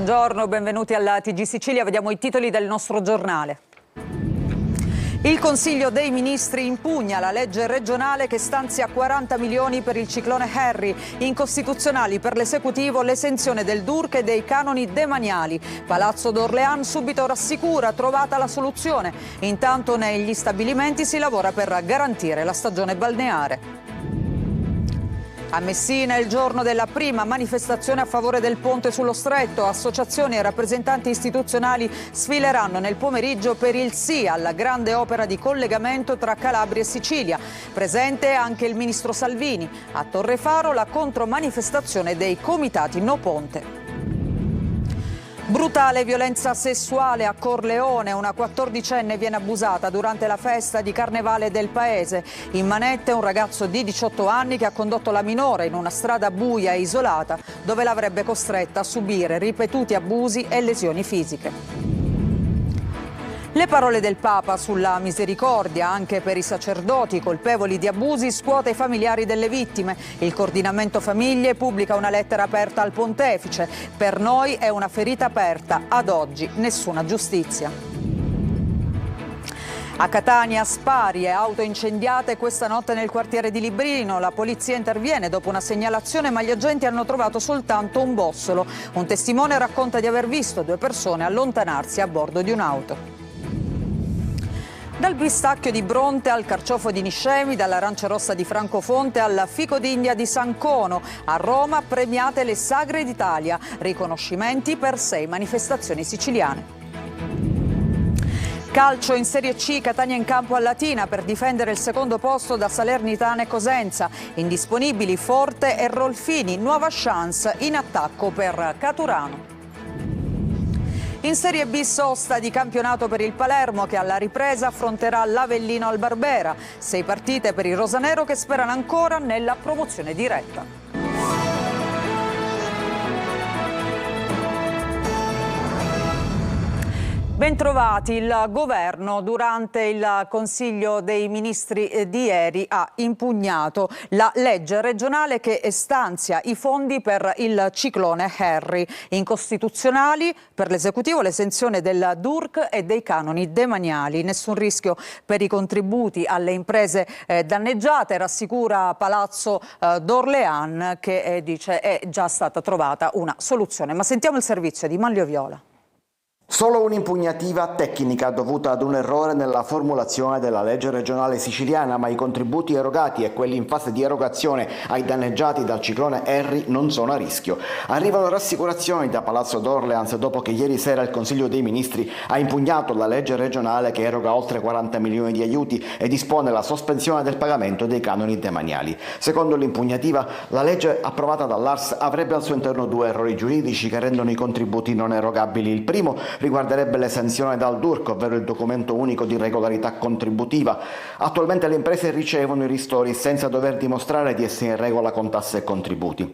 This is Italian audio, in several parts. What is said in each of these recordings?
Buongiorno, benvenuti alla TG Sicilia. Vediamo i titoli del nostro giornale. Il Consiglio dei Ministri impugna la legge regionale che stanzia 40 milioni per il ciclone Harry. Incostituzionali per l'esecutivo l'esenzione del DURC e dei canoni demaniali. Palazzo d'Orléans subito rassicura, trovata la soluzione. Intanto negli stabilimenti si lavora per garantire la stagione balneare. A Messina è il giorno della prima manifestazione a favore del ponte sullo Stretto. Associazioni e rappresentanti istituzionali sfileranno nel pomeriggio per il sì alla grande opera di collegamento tra Calabria e Sicilia. Presente anche il ministro Salvini. A Torrefaro la contromanifestazione dei comitati No Ponte. Brutale violenza sessuale a Corleone, una 14enne viene abusata durante la festa di carnevale del paese. In manette un ragazzo di 18 anni che ha condotto la minore in una strada buia e isolata dove l'avrebbe costretta a subire ripetuti abusi e lesioni fisiche. Le parole del Papa sulla misericordia anche per i sacerdoti colpevoli di abusi scuote i familiari delle vittime. Il coordinamento famiglie pubblica una lettera aperta al pontefice. Per noi è una ferita aperta, ad oggi nessuna giustizia. A Catania spari e auto incendiate questa notte nel quartiere di Librino. La polizia interviene dopo una segnalazione, ma gli agenti hanno trovato soltanto un bossolo. Un testimone racconta di aver visto 2 persone allontanarsi a bordo di un'auto. Dal pistacchio di Bronte al carciofo di Niscemi, dall'arancia rossa di Francofonte al fico d'India di San Cono. A Roma premiate le Sagre d'Italia, riconoscimenti per 6 manifestazioni siciliane. Calcio in Serie C, Catania in campo a Latina per difendere il secondo posto da Salernitana e Cosenza. Indisponibili Forte e Rolfini, nuova chance in attacco per Caturano. In Serie B sosta di campionato per il Palermo che alla ripresa affronterà l'Avellino al Barbera. 6 partite per il rosanero che sperano ancora nella promozione diretta. Bentrovati. Il governo durante il Consiglio dei Ministri di ieri ha impugnato la legge regionale che stanzia i fondi per il ciclone Harry. Incostituzionali per l'esecutivo l'esenzione del DURC e dei canoni demaniali. Nessun rischio per i contributi alle imprese danneggiate, rassicura Palazzo d'Orléans che dice è già stata trovata una soluzione. Ma sentiamo il servizio di Manlio Viola. Solo un'impugnativa tecnica dovuta ad un errore nella formulazione della legge regionale siciliana, ma i contributi erogati e quelli in fase di erogazione ai danneggiati dal ciclone Harry non sono a rischio. Arrivano rassicurazioni da Palazzo d'Orléans dopo che ieri sera il Consiglio dei Ministri ha impugnato la legge regionale che eroga oltre 40 milioni di aiuti e dispone la sospensione del pagamento dei canoni demaniali. Secondo l'impugnativa, la legge approvata dall'ARS avrebbe al suo interno 2 errori giuridici che rendono i contributi non erogabili. Il primo riguarderebbe l'esenzione dal DURC, ovvero il documento unico di regolarità contributiva. Attualmente le imprese ricevono i ristori senza dover dimostrare di essere in regola con tasse e contributi.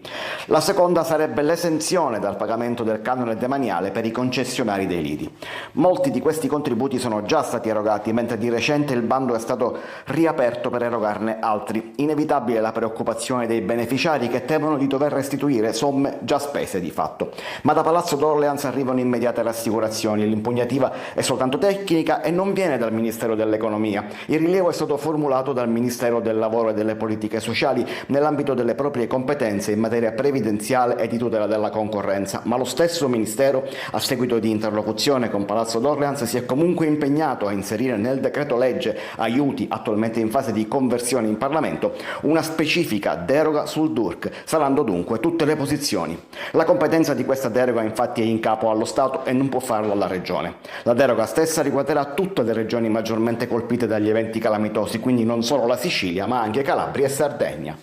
La seconda sarebbe l'esenzione dal pagamento del canone demaniale per i concessionari dei lidi. Molti di questi contributi sono già stati erogati, mentre di recente il bando è stato riaperto per erogarne altri. Inevitabile la preoccupazione dei beneficiari che temono di dover restituire somme già spese di fatto. Ma da Palazzo d'Orléans arrivano immediate rassicurazioni. L'impugnativa è soltanto tecnica e non viene dal Ministero dell'Economia. Il rilievo è stato formulato dal Ministero del Lavoro e delle Politiche Sociali nell'ambito delle proprie competenze in materia previdenziale e di tutela della concorrenza, ma lo stesso Ministero, a seguito di interlocuzione con Palazzo d'Orléans, si è comunque impegnato a inserire nel decreto legge aiuti, attualmente in fase di conversione in Parlamento, una specifica deroga sul DURC, salando dunque tutte le posizioni. La competenza di questa deroga infatti è in capo allo Stato e non può farlo alla Regione. La deroga stessa riguarderà tutte le regioni maggiormente colpite dagli eventi calamitosi, quindi non solo la Sicilia, ma anche Calabria e Sardegna.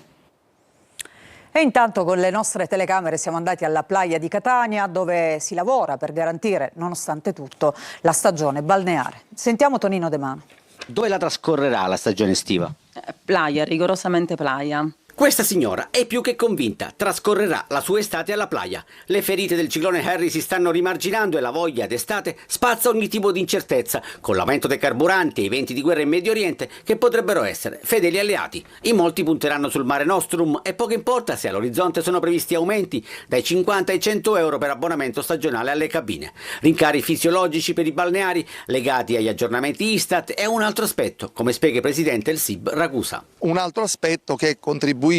E intanto con le nostre telecamere siamo andati alla playa di Catania, dove si lavora per garantire, nonostante tutto, la stagione balneare. Sentiamo Tonino De Mano. Dove la trascorrerà la stagione estiva? Playa, rigorosamente playa. Questa signora è più che convinta, trascorrerà la sua estate alla playa. Le ferite del ciclone Harry si stanno rimarginando e la voglia d'estate spazza ogni tipo di incertezza, con l'aumento dei carburanti e i venti di guerra in Medio Oriente che potrebbero essere fedeli alleati. In molti punteranno sul Mare Nostrum e poco importa se all'orizzonte sono previsti aumenti dai 50 ai 100 euro per abbonamento stagionale alle cabine. Rincari fisiologici per i balneari legati agli aggiornamenti Istat è un altro aspetto, come spiega il presidente del SIB Ragusa. Un altro aspetto che contribuisce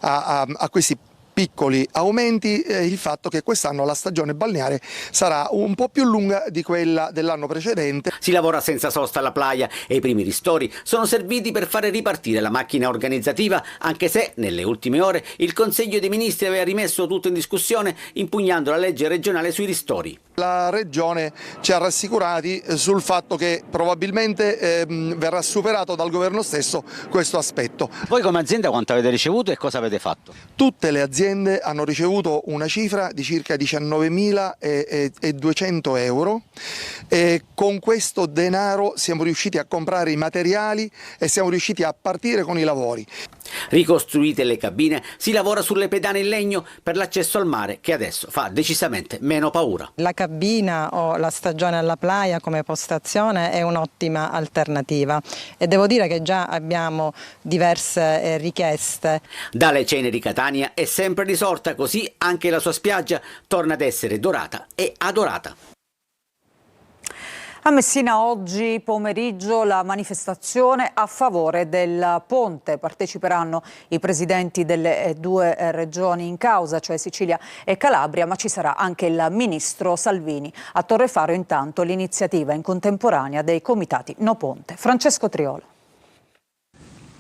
a questi piccoli aumenti è il fatto che quest'anno la stagione balneare sarà un po' più lunga di quella dell'anno precedente. Si lavora senza sosta alla playa e i primi ristori sono serviti per fare ripartire la macchina organizzativa, anche se nelle ultime ore il Consiglio dei Ministri aveva rimesso tutto in discussione impugnando la legge regionale sui ristori. La Regione ci ha rassicurati sul fatto che probabilmente verrà superato dal governo stesso questo aspetto. Voi come azienda quanto avete ricevuto e cosa avete fatto? Tutte le aziende hanno ricevuto una cifra di circa 19.200 euro e con questo denaro siamo riusciti a comprare i materiali e siamo riusciti a partire con i lavori. Ricostruite le cabine, si lavora sulle pedane in legno per l'accesso al mare che adesso fa decisamente meno paura. La cabina o la stagione alla playa come postazione è un'ottima alternativa e devo dire che già abbiamo diverse richieste. Dalle ceneri Catania è sempre risorta, così anche la sua spiaggia torna ad essere dorata e adorata. A Messina oggi pomeriggio la manifestazione a favore del ponte. Parteciperanno i presidenti delle due regioni in causa, cioè Sicilia e Calabria, ma ci sarà anche il ministro Salvini. A Torrefaro intanto l'iniziativa in contemporanea dei comitati No Ponte. Francesco Triolo.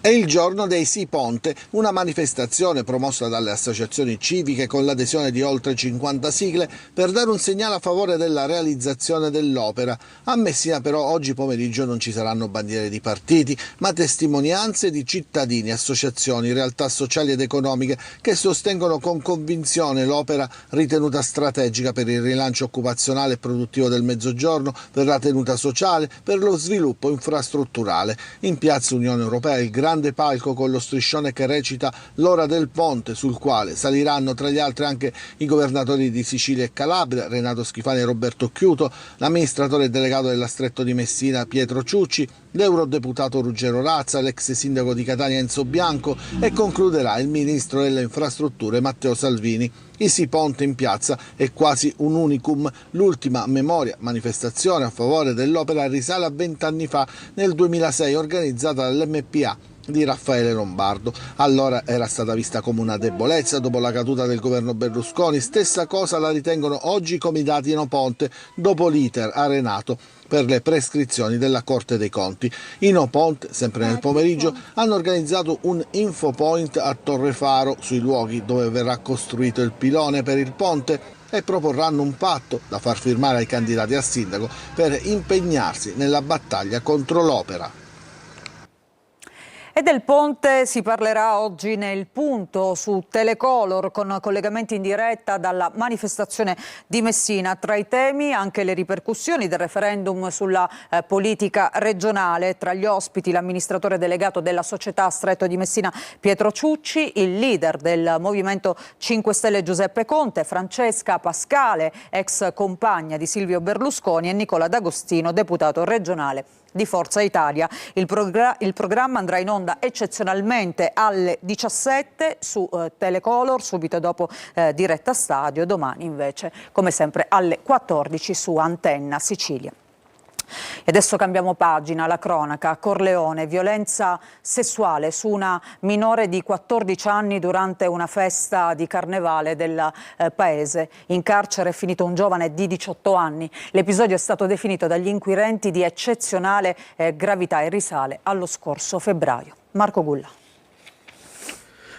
È il giorno dei Sì Ponte, una manifestazione promossa dalle associazioni civiche con l'adesione di oltre 50 sigle per dare un segnale a favore della realizzazione dell'opera. A Messina però oggi pomeriggio non ci saranno bandiere di partiti, ma testimonianze di cittadini, associazioni, realtà sociali ed economiche che sostengono con convinzione l'opera ritenuta strategica per il rilancio occupazionale e produttivo del Mezzogiorno, per la tenuta sociale, per lo sviluppo infrastrutturale. In piazza Unione Europea il grande palco con lo striscione che recita l'ora del ponte, sul quale saliranno tra gli altri anche i governatori di Sicilia e Calabria, Renato Schifani e Roberto Chiuto, l'amministratore delegato della Stretto di Messina Pietro Ciucci, l'eurodeputato Ruggero Razza, l'ex sindaco di Catania Enzo Bianco e concluderà il ministro delle infrastrutture Matteo Salvini. Il Sì Ponte in piazza è quasi un unicum. L'ultima memoria manifestazione a favore dell'opera risale a 20 anni fa, nel 2006, organizzata dall'MPA di Raffaele Lombardo. Allora era stata vista come una debolezza dopo la caduta del governo Berlusconi. Stessa cosa la ritengono oggi i comitati No Ponte dopo l'iter arenato per le prescrizioni della Corte dei Conti. I No Ponte, sempre nel pomeriggio, hanno organizzato un infopoint a Torrefaro sui luoghi dove verrà costruito il pilone per il ponte e proporranno un patto da far firmare ai candidati a sindaco per impegnarsi nella battaglia contro l'opera. E del ponte si parlerà oggi nel punto su Telecolor con collegamenti in diretta dalla manifestazione di Messina. Tra i temi anche le ripercussioni del referendum sulla politica regionale. Tra gli ospiti l'amministratore delegato della società Stretto di Messina Pietro Ciucci, il leader del Movimento 5 Stelle Giuseppe Conte, Francesca Pascale, ex compagna di Silvio Berlusconi, e Nicola D'Agostino, deputato regionale di Forza Italia. Il programma andrà in onda eccezionalmente alle 17 su Telecolor, subito dopo Diretta Stadio, domani invece come sempre alle 14 su Antenna Sicilia. E adesso cambiamo pagina, la cronaca. Corleone, violenza sessuale su una minore di 14 anni durante una festa di carnevale del paese. In carcere è finito un giovane di 18 anni. L'episodio è stato definito dagli inquirenti di eccezionale gravità e risale allo scorso febbraio. Marco Gulla.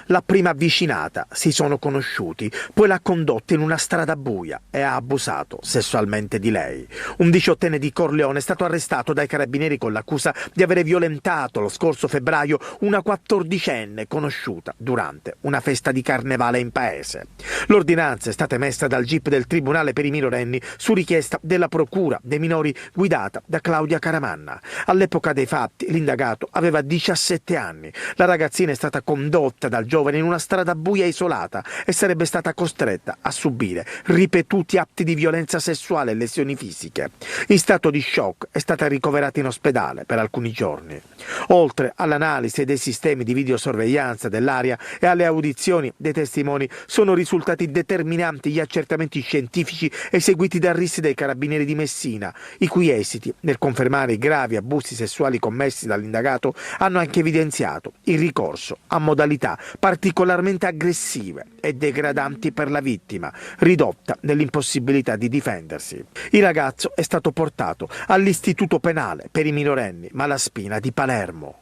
La prima avvicinata, si sono conosciuti, poi l'ha condotta in una strada buia e ha abusato sessualmente di lei. Un 18enne di Corleone è stato arrestato dai carabinieri con l'accusa di avere violentato lo scorso febbraio una 14enne conosciuta durante una festa di carnevale in paese. L'ordinanza è stata emessa dal GIP del Tribunale per i minorenni su richiesta della Procura dei minori guidata da Claudia Caramanna. All'epoca dei fatti l'indagato aveva 17 anni. La ragazzina è stata condotta dal giovane giovane in una strada buia e isolata e sarebbe stata costretta a subire ripetuti atti di violenza sessuale e lesioni fisiche. In stato di shock è stata ricoverata in ospedale per alcuni giorni. Oltre all'analisi dei sistemi di videosorveglianza dell'area e alle audizioni dei testimoni, sono risultati determinanti gli accertamenti scientifici eseguiti da RIS dei Carabinieri di Messina, i cui esiti, nel confermare i gravi abusi sessuali commessi dall'indagato, hanno anche evidenziato il ricorso a modalità particolarmente aggressive e degradanti per la vittima, ridotta nell'impossibilità di difendersi. Il ragazzo è stato portato all'Istituto Penale per i minorenni Malaspina di Palermo.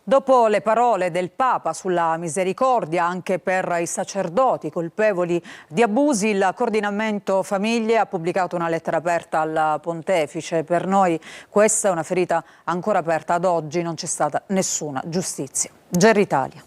Dopo le parole del Papa sulla misericordia anche per i sacerdoti colpevoli di abusi, il Coordinamento Famiglie ha pubblicato una lettera aperta al Pontefice. Per noi questa è una ferita ancora aperta. Ad oggi non c'è stata nessuna giustizia. GR Italia.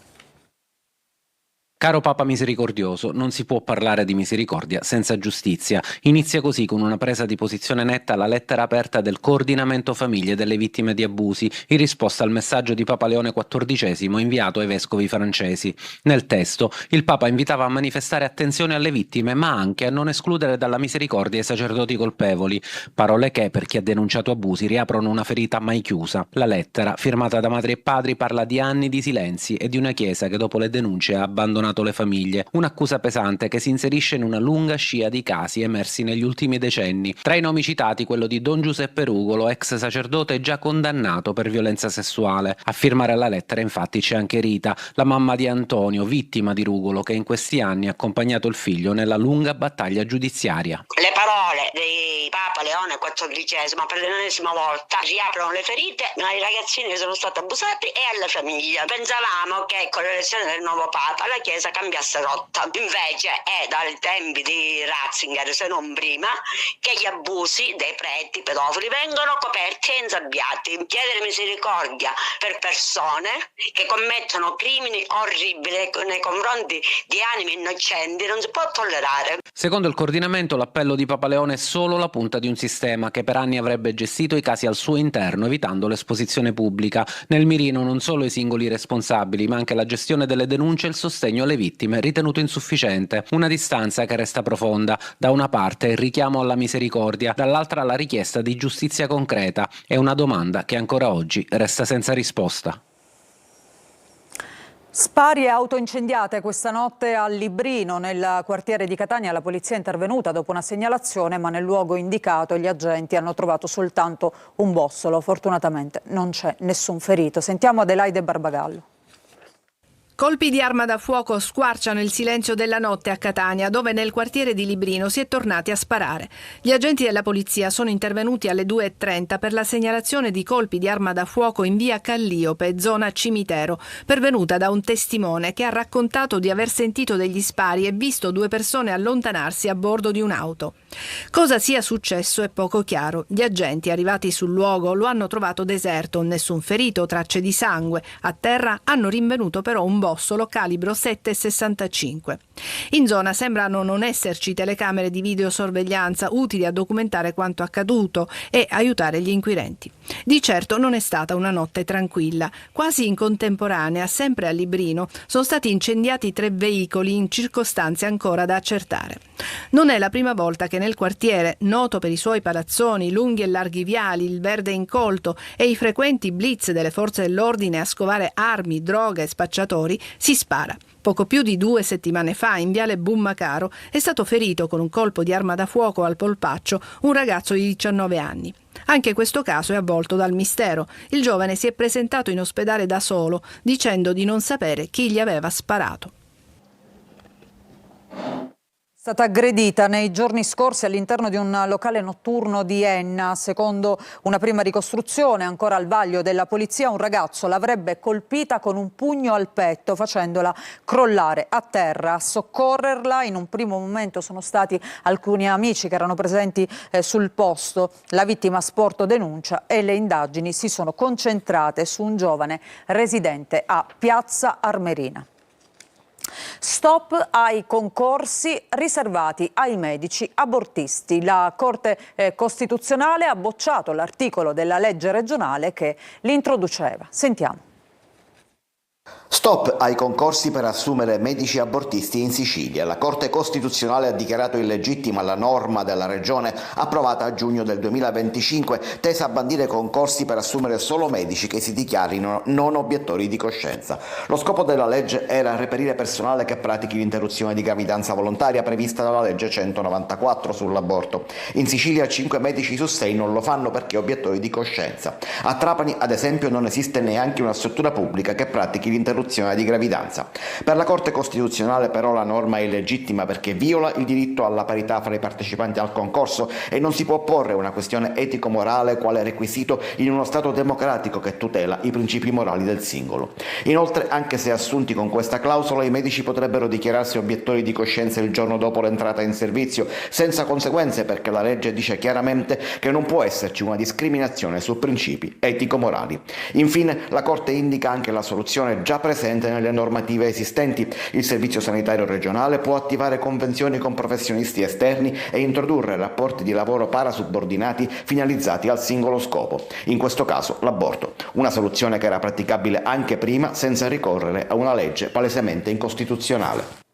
Caro Papa misericordioso, non si può parlare di misericordia senza giustizia. Inizia così, con una presa di posizione netta, la lettera aperta del Coordinamento Famiglie delle Vittime di Abusi, in risposta al messaggio di Papa Leone XIV inviato ai vescovi francesi. Nel testo, il Papa invitava a manifestare attenzione alle vittime, ma anche a non escludere dalla misericordia i sacerdoti colpevoli. Parole che, per chi ha denunciato abusi, riaprono una ferita mai chiusa. La lettera, firmata da madri e padri, parla di anni di silenzi e di una Chiesa che dopo le denunce ha abbandonato le famiglie, un'accusa pesante che si inserisce in una lunga scia di casi emersi negli ultimi decenni. Tra i nomi citati quello di Don Giuseppe Rugolo, ex sacerdote già condannato per violenza sessuale. A firmare la lettera infatti c'è anche Rita, la mamma di Antonio, vittima di Rugolo, che in questi anni ha accompagnato il figlio nella lunga battaglia giudiziaria. Le parole di Papa Leone XIV per l'ennesima volta riaprono le ferite ai ragazzini che sono stati abusati e alle famiglie. Pensavamo che con l'elezione del nuovo Papa la Chiesa cambiasse rotta, invece è dai tempi di Ratzinger, se non prima, che gli abusi dei preti pedofili vengono coperti e insabbiati. Chiedere misericordia per persone che commettono crimini orribili nei confronti di anime innocenti non si può tollerare. Secondo il coordinamento, l'appello di Papa Leone è solo la punta di un sistema che per anni avrebbe gestito i casi al suo interno, evitando l'esposizione pubblica. Nel mirino non solo i singoli responsabili, ma anche la gestione delle denunce e il sostegno alle vittime, ritenuto insufficiente. Una distanza che resta profonda. Da una parte il richiamo alla misericordia, dall'altra la richiesta di giustizia concreta. È una domanda che ancora oggi resta senza risposta. Spari e auto incendiate questa notte a Librino, nel quartiere di Catania. La polizia è intervenuta dopo una segnalazione, ma nel luogo indicato gli agenti hanno trovato soltanto un bossolo. Fortunatamente non c'è nessun ferito. Sentiamo Adelaide Barbagallo. Colpi di arma da fuoco squarciano il silenzio della notte a Catania, dove nel quartiere di Librino si è tornati a sparare. Gli agenti della polizia sono intervenuti alle 2:30 per la segnalazione di colpi di arma da fuoco in via Calliope, zona cimitero, pervenuta da un testimone che ha raccontato di aver sentito degli spari e visto due persone allontanarsi a bordo di un'auto. Cosa sia successo è poco chiaro. Gli agenti arrivati sul luogo lo hanno trovato deserto, nessun ferito, tracce di sangue. A terra hanno rinvenuto però un bossolo calibro 7,65. In zona sembrano non esserci telecamere di videosorveglianza utili a documentare quanto accaduto e aiutare gli inquirenti. Di certo non è stata una notte tranquilla. Quasi in contemporanea, sempre a Librino, sono stati incendiati 3 veicoli in circostanze ancora da accertare. Non è la prima volta che nel quartiere, noto per i suoi palazzoni, lunghi e larghi viali, il verde incolto e i frequenti blitz delle forze dell'ordine a scovare armi, droghe e spacciatori, si spara. Poco più di 2 settimane fa, in viale Bummacaro, è stato ferito con un colpo di arma da fuoco al polpaccio un ragazzo di 19 anni. Anche questo caso è avvolto dal mistero. Il giovane si è presentato in ospedale da solo, dicendo di non sapere chi gli aveva sparato. È stata aggredita nei giorni scorsi all'interno di un locale notturno di Enna. Secondo una prima ricostruzione, ancora al vaglio della polizia, un ragazzo l'avrebbe colpita con un pugno al petto, facendola crollare a terra. A soccorrerla in un primo momento sono stati alcuni amici che erano presenti sul posto. La vittima ha sporto denuncia e le indagini si sono concentrate su un giovane residente a Piazza Armerina. Stop ai concorsi riservati ai medici abortisti. La Corte Costituzionale ha bocciato l'articolo della legge regionale che li introduceva. Sentiamo. Stop ai concorsi per assumere medici abortisti in Sicilia. La Corte Costituzionale ha dichiarato illegittima la norma della Regione approvata a giugno del 2025 tesa a bandire concorsi per assumere solo medici che si dichiarino non obiettori di coscienza. Lo scopo della legge era reperire personale che pratichi l'interruzione di gravidanza volontaria prevista dalla legge 194 sull'aborto. In Sicilia 5 medici su 6 non lo fanno perché obiettori di coscienza. A Trapani, ad esempio, non esiste neanche una struttura pubblica che pratichi l'interruzione di gravidanza. Per la Corte Costituzionale però la norma è illegittima perché viola il diritto alla parità fra i partecipanti al concorso e non si può porre una questione etico-morale quale requisito in uno Stato democratico che tutela i principi morali del singolo. Inoltre, anche se assunti con questa clausola, i medici potrebbero dichiararsi obiettori di coscienza il giorno dopo l'entrata in servizio, senza conseguenze perché la legge dice chiaramente che non può esserci una discriminazione su principi etico-morali. Infine, la Corte indica anche la soluzione già presente nelle normative esistenti. Il Servizio Sanitario Regionale può attivare convenzioni con professionisti esterni e introdurre rapporti di lavoro parasubordinati finalizzati al singolo scopo, in questo caso l'aborto, una soluzione che era praticabile anche prima senza ricorrere a una legge palesemente incostituzionale.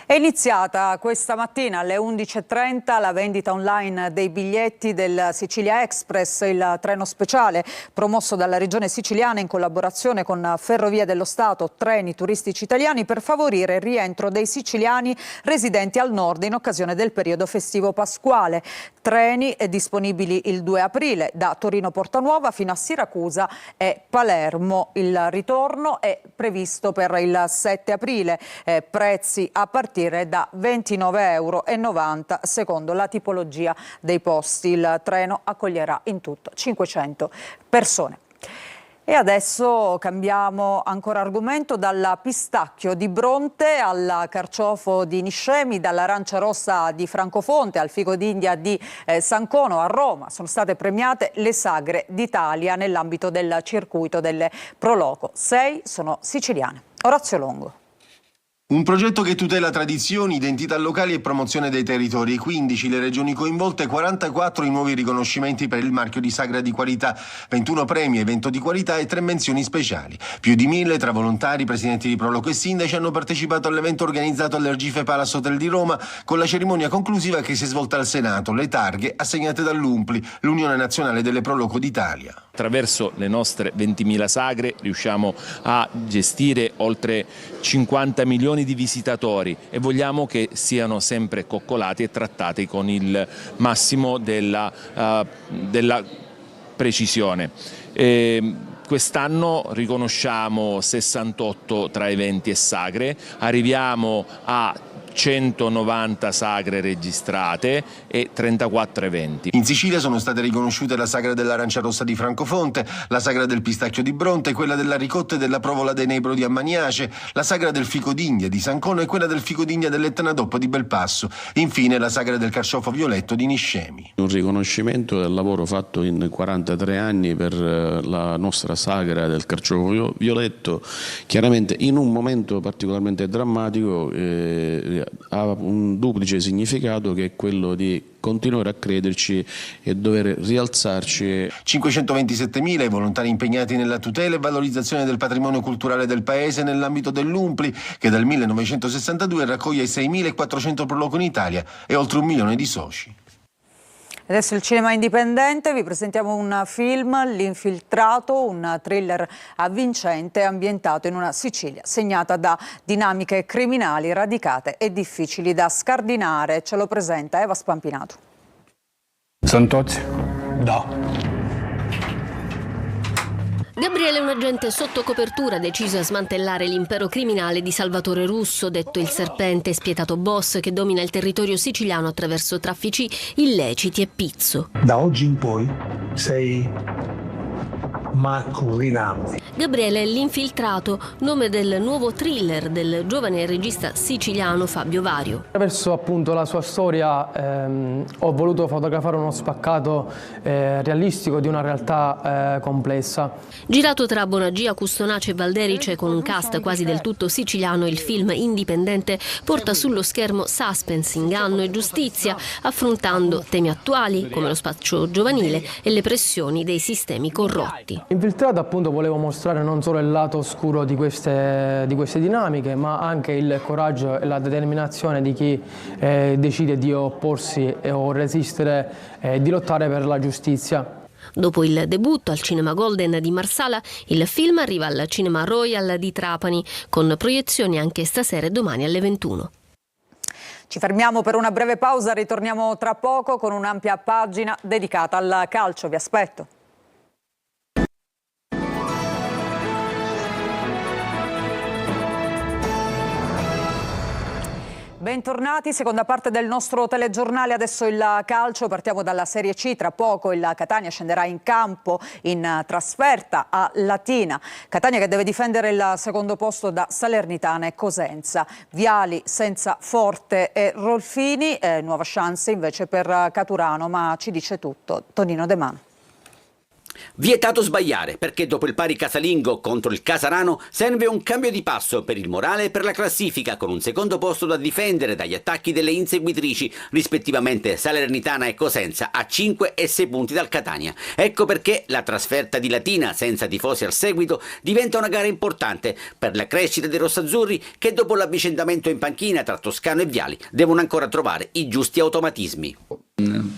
È iniziata questa mattina alle 11.30 la vendita online dei biglietti del Sicilia Express, il treno speciale promosso dalla Regione Siciliana in collaborazione con Ferrovie dello Stato, Treni Turistici Italiani, per favorire il rientro dei siciliani residenti al nord in occasione del periodo festivo pasquale. Treni disponibili il 2 aprile da Torino Portanuova fino a Siracusa e Palermo. Il ritorno è previsto per il 7 aprile. Prezzi a partire da €29,90 secondo la tipologia dei posti. Il treno accoglierà in tutto 500 persone. E adesso cambiamo ancora argomento, dal pistacchio di Bronte al carciofo di Niscemi, dall'arancia rossa di Francofonte al figo d'India di Sancono. A Roma sono state premiate le sagre d'Italia nell'ambito del circuito delle Proloco. 6 sono siciliane. Orazio Longo. Un progetto che tutela tradizioni, identità locali e promozione dei territori. 15 le regioni coinvolte, 44 i nuovi riconoscimenti per il marchio di sagra di qualità, 21 premi, evento di qualità e 3 menzioni speciali. Più di 1000 tra volontari, presidenti di Proloco e sindaci hanno partecipato all'evento organizzato all'Ergife Palace Hotel di Roma con la cerimonia conclusiva che si è svolta al Senato, le targhe assegnate dall'UNPLI, l'Unione Nazionale delle Proloco d'Italia. Attraverso le nostre 20.000 sagre riusciamo a gestire oltre 50 milioni di visitatori e vogliamo che siano sempre coccolati e trattati con il massimo della precisione. Quest'anno riconosciamo 68 tra eventi e sagre, arriviamo a 190 sagre registrate e 34 eventi. In Sicilia sono state riconosciute la sagra dell'arancia rossa di Francofonte, la sagra del pistacchio di Bronte, quella della ricotta e della provola de Nebro di Ammaniace, la sagra del fico d'India di Sancono e quella del fico d'India dell'Etnadoppo di Belpasso. Infine la sagra del carciofo violetto di Niscemi. Un riconoscimento del lavoro fatto in 43 anni per la nostra sagra del carciofo violetto, chiaramente in un momento particolarmente drammatico, ha un duplice significato, che è quello di continuare a crederci e dover rialzarci. 527.000 i volontari impegnati nella tutela e valorizzazione del patrimonio culturale del paese nell'ambito dell'UNPLI, che dal 1962 raccoglie 6.400 proloco in Italia e oltre 1 milione di soci. Adesso il cinema indipendente, vi presentiamo un film, L'Infiltrato, un thriller avvincente ambientato in una Sicilia segnata da dinamiche criminali radicate e difficili da scardinare. Ce lo presenta Eva Spampinato. Santozzi? No. Gabriele è un agente sotto copertura deciso a smantellare l'impero criminale di Salvatore Russo, detto il Serpente, spietato boss che domina il territorio siciliano attraverso traffici illeciti e pizzo. Da oggi in poi sei Marco Rinaldi. Gabriele è l'infiltrato, nome del nuovo thriller del giovane regista siciliano Fabio Vario. Attraverso appunto la sua storia ho voluto fotografare uno spaccato realistico di una realtà complessa. Girato tra Bonagia, Custonaci e Valderice con un cast quasi del tutto siciliano, il film indipendente porta sullo schermo suspense, inganno e giustizia, affrontando temi attuali come lo spaccio giovanile e le pressioni dei sistemi corrotti. Infiltrato, appunto, volevo mostrare non solo il lato oscuro di queste dinamiche, ma anche il coraggio e la determinazione di chi decide di opporsi o resistere, di lottare per la giustizia. Dopo il debutto al Cinema Golden di Marsala, il film arriva al Cinema Royal di Trapani, con proiezioni anche stasera e domani alle 21. Ci fermiamo per una breve pausa, ritorniamo tra poco con un'ampia pagina dedicata al calcio. Vi aspetto. Bentornati, seconda parte del nostro telegiornale, adesso il calcio, partiamo dalla Serie C, tra poco il Catania scenderà in campo in trasferta a Latina, Catania che deve difendere il secondo posto da Salernitana e Cosenza, Viali senza Forte e Rolfini, nuova chance invece per Caturano, ma ci dice tutto Tonino De Mano. Vietato sbagliare, perché dopo il pari casalingo contro il Casarano serve un cambio di passo per il morale e per la classifica, con un secondo posto da difendere dagli attacchi delle inseguitrici, rispettivamente Salernitana e Cosenza, a 5 e 6 punti dal Catania. Ecco perché la trasferta di Latina, senza tifosi al seguito, diventa una gara importante per la crescita dei rossazzurri, che dopo l'avvicendamento in panchina tra Toscano e Viali devono ancora trovare i giusti automatismi.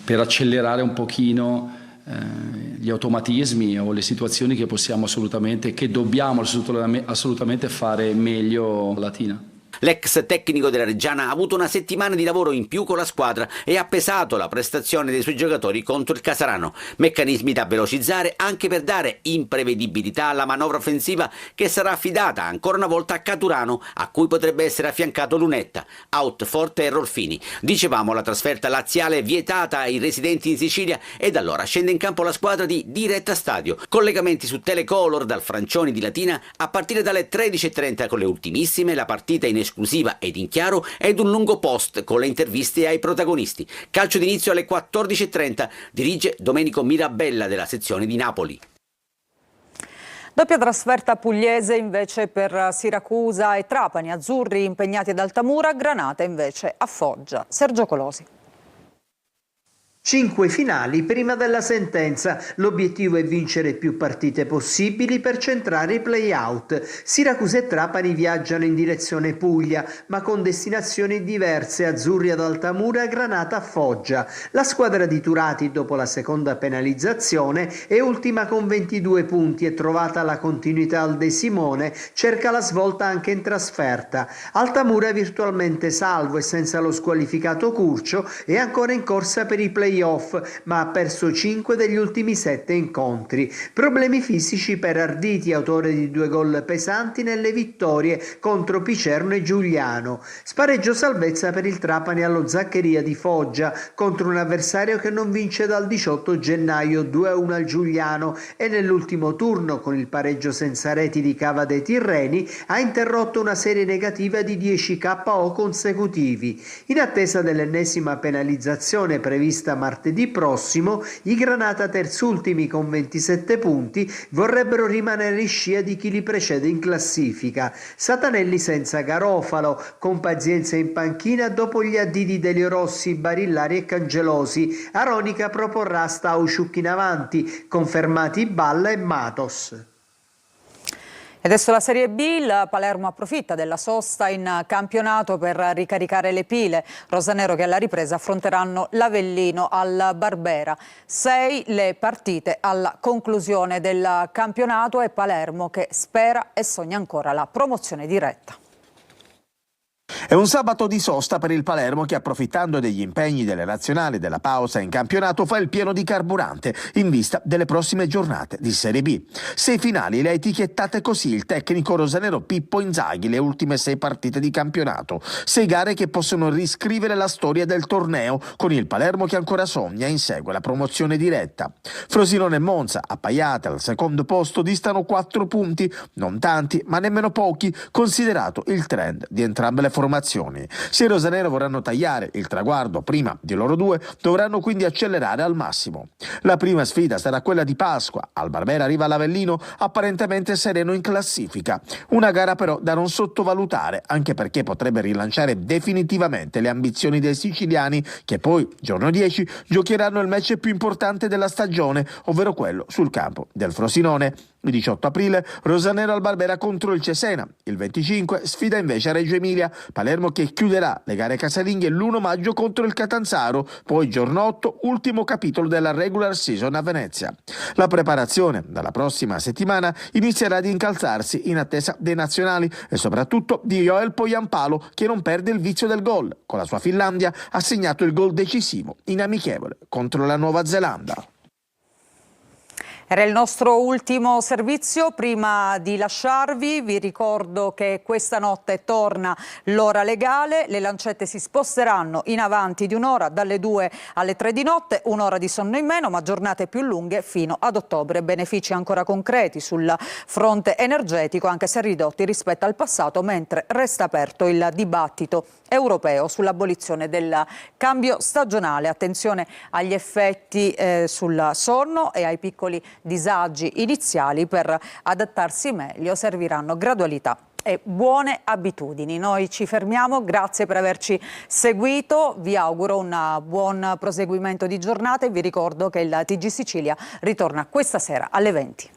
Per accelerare un pochino gli automatismi o le situazioni che possiamo che dobbiamo assolutamente fare meglio Latina. L'ex tecnico della Reggiana ha avuto una settimana di lavoro in più con la squadra e ha pesato la prestazione dei suoi giocatori contro il Casarano. Meccanismi da velocizzare anche per dare imprevedibilità alla manovra offensiva, che sarà affidata ancora una volta a Caturano, a cui potrebbe essere affiancato Lunetta, out Forte e Rolfini. Dicevamo, la trasferta laziale vietata ai residenti in Sicilia, ed allora scende in campo la squadra di Diretta Stadio. Collegamenti su Telecolor dal Francioni di Latina a partire dalle 13:30 con le ultimissime, la partita in esclusiva ed in chiaro, ed un lungo post con le interviste ai protagonisti. Calcio d'inizio alle 14:30, dirige Domenico Mirabella della sezione di Napoli. Doppia trasferta pugliese invece per Siracusa e Trapani, azzurri impegnati ad Altamura, Granata invece a Foggia. Sergio Colosi. 5 finali prima della sentenza. L'obiettivo è vincere più partite possibili per centrare i play-out. Siracusa e Trapani viaggiano in direzione Puglia, ma con destinazioni diverse: azzurri ad Altamura, Granata a Foggia. La squadra di Turati, dopo la seconda penalizzazione, è ultima con 22 punti e, trovata la continuità al De Simone, cerca la svolta anche in trasferta. Altamura è virtualmente salvo e senza lo squalificato Curcio è ancora in corsa per i play-off, ma ha perso 5 degli ultimi 7 incontri. Problemi fisici per Arditi, autore di 2 gol pesanti nelle vittorie contro Picerno e Giuliano. Spareggio salvezza per il Trapani allo Zaccheria di Foggia, contro un avversario che non vince dal 18 gennaio, 2-1 al Giuliano, e nell'ultimo turno, con il pareggio senza reti di Cava dei Tirreni, ha interrotto una serie negativa di 10 KO consecutivi. In attesa dell'ennesima penalizzazione prevista martedì prossimo, i Granata, terzultimi con 27 punti, vorrebbero rimanere in scia di chi li precede in classifica. Satanelli senza Garofalo, con pazienza in panchina dopo gli addii di Delio Rossi, Barillari e Cangelosi. Aronica proporrà Stauciuk in avanti, confermati Balla e Matos. E adesso la Serie B, il Palermo approfitta della sosta in campionato per ricaricare le pile. Rosanero che alla ripresa affronteranno l'Avellino al Barbera. 6 le partite alla conclusione del campionato e Palermo che spera e sogna ancora la promozione diretta. È un sabato di sosta per il Palermo che, approfittando degli impegni delle nazionali e della pausa in campionato, fa il pieno di carburante in vista delle prossime giornate di Serie B. 6 finali le ha etichettate così il tecnico rosanero Pippo Inzaghi, le ultime 6 partite di campionato. 6 gare che possono riscrivere la storia del torneo, con il Palermo che ancora sogna e insegue la promozione diretta. Frosinone e Monza, appaiate al secondo posto, distano 4 punti, non tanti ma nemmeno pochi, considerato il trend di entrambe le formazioni. formazioni. Se i rosanero vorranno tagliare il traguardo prima di loro due, dovranno quindi accelerare al massimo. La prima sfida sarà quella di Pasqua. Al Barbera arriva l'Avellino apparentemente sereno in classifica. Una gara però da non sottovalutare, anche perché potrebbe rilanciare definitivamente le ambizioni dei siciliani, che poi, giorno 10, giocheranno il match più importante della stagione, ovvero quello sul campo del Frosinone. Il 18 aprile rosanero al Barbera contro il Cesena. Il 25 sfida invece a Reggio Emilia, Palermo che chiuderà le gare casalinghe l'1 maggio contro il Catanzaro, poi giorno 8 ultimo capitolo della regular season a Venezia. La preparazione dalla prossima settimana inizierà ad incalzarsi in attesa dei nazionali e soprattutto di Joel Poyampalo, che non perde il vizio del gol. Con la sua Finlandia ha segnato il gol decisivo in amichevole contro la Nuova Zelanda. Era il nostro ultimo servizio. Prima di lasciarvi vi ricordo che questa notte torna l'ora legale, le lancette si sposteranno in avanti di un'ora dalle 2 alle 3 di notte, un'ora di sonno in meno ma giornate più lunghe fino ad ottobre, benefici ancora concreti sul fronte energetico anche se ridotti rispetto al passato, mentre resta aperto il dibattito europeo sull'abolizione del cambio stagionale. Attenzione agli effetti sul sonno e ai piccoli disagi iniziali. Per adattarsi meglio serviranno gradualità e buone abitudini. Noi ci fermiamo, grazie per averci seguito, vi auguro un buon proseguimento di giornata e vi ricordo che il TG Sicilia ritorna questa sera alle 20.